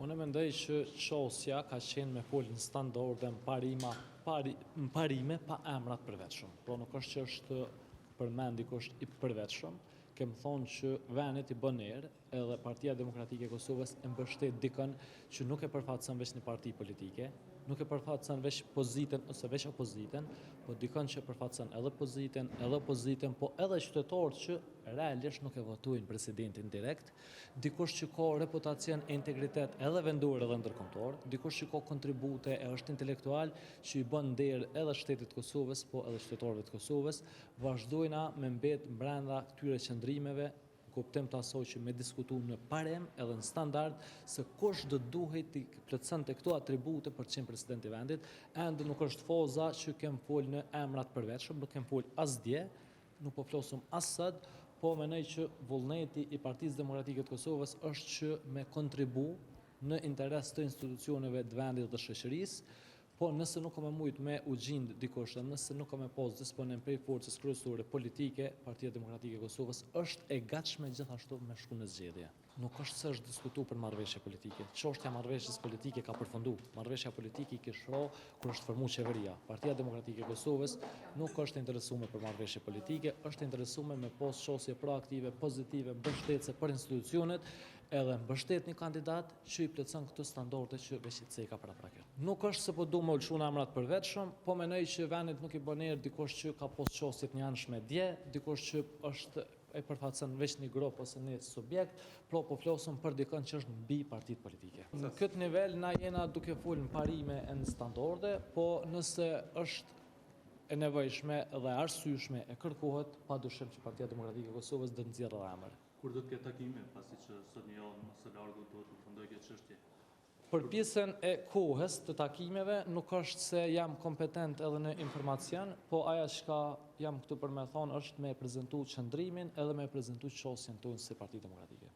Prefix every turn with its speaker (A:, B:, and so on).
A: Unë mendoj që qosja ka qenë me folë në standarde në parime pa emrat përveçshëm. Pra nuk është që është përmend dikush i përveçshëm, kemë thonë që venet i bën erë edhe Partia Demokratike e Kosovës e mbështet dikën që nuk e përfaqëson veç një parti politike, nuk e përfaqëson veç pozitën ose veç opozitën, po dikën që përfaqëson edhe opozitën, po edhe qytetarët që realisht nuk e votojnë presidentin direkt, dikush që ka reputacion e integritet edhe vendor edhe ndërkombëtar, dikush që ka kontribute e është intelektual që i bën nder edhe shtetit Kosovës, po edhe qytetarëve të Kosovës, vazhdojna me mbet brenda këtyre qëndrimeve, kuptim të asoj që me diskutu në parem edhe në standard se kush do duhet të plotësonte këto atribute për të qenë president i vendit, ende nuk është faza që kem fol në emrat përveçshëm, nuk kem fol asdje, nuk po flosum as sot, po menoj që vullneti i Partisë Demokratike të Kosovës është që me kontribu në interes të institucioneve të vendit dhe të shoqërisë, po nëse nuk ka me mujtë me u gjindë dikush, nëse nuk ka me pas disponim prej forcës kryesore politike, Partia Demokratike e Kosovës është e gatshme gjithashtu me shku në zgjedhje. Nuk është se është diskutu për marrëveshje politike. Çështja e marrëveshjes politike ka përfundu. Marrëveshja politike i kishro kur është formuar qeveria. Partia Demokratike e Kosovës nuk është interesuar për marrëveshje politike, është interesuar me pas çështje proaktive, pozitive, mbështetëse për institucionet, edhe mbështet një kandidat që i plotson këto standarde që veç i ceka para prakë. Nuk është se po du me ulçu në emrat përveçshëm, po menoj që vendit nuk i bën erë dikush që ka pas çështje të njanshme dje, dikush që është e përfaqëson veç një grup ose një subjekt, po flosëm për dikën që është mbi partitë politike. Në këtë nivel na jena duke folë në parime e në standarde, po nëse është e nevojshme dhe arsyeshme e kërkohet, padyshim që Partia Demokratike e Kosovës do të nxjerrë emër.
B: Kur do të ketë takime, pasi që sot një javë më së largu do të fundoj këtë çështje?
A: Për pjesën e kohës të takimeve, nuk është se jam kompetent edhe në informacion, po aja që jam këtu për me thonë është me prezentu qëndrimin edhe me prezentu çështjen tonë si Parti Demokratike.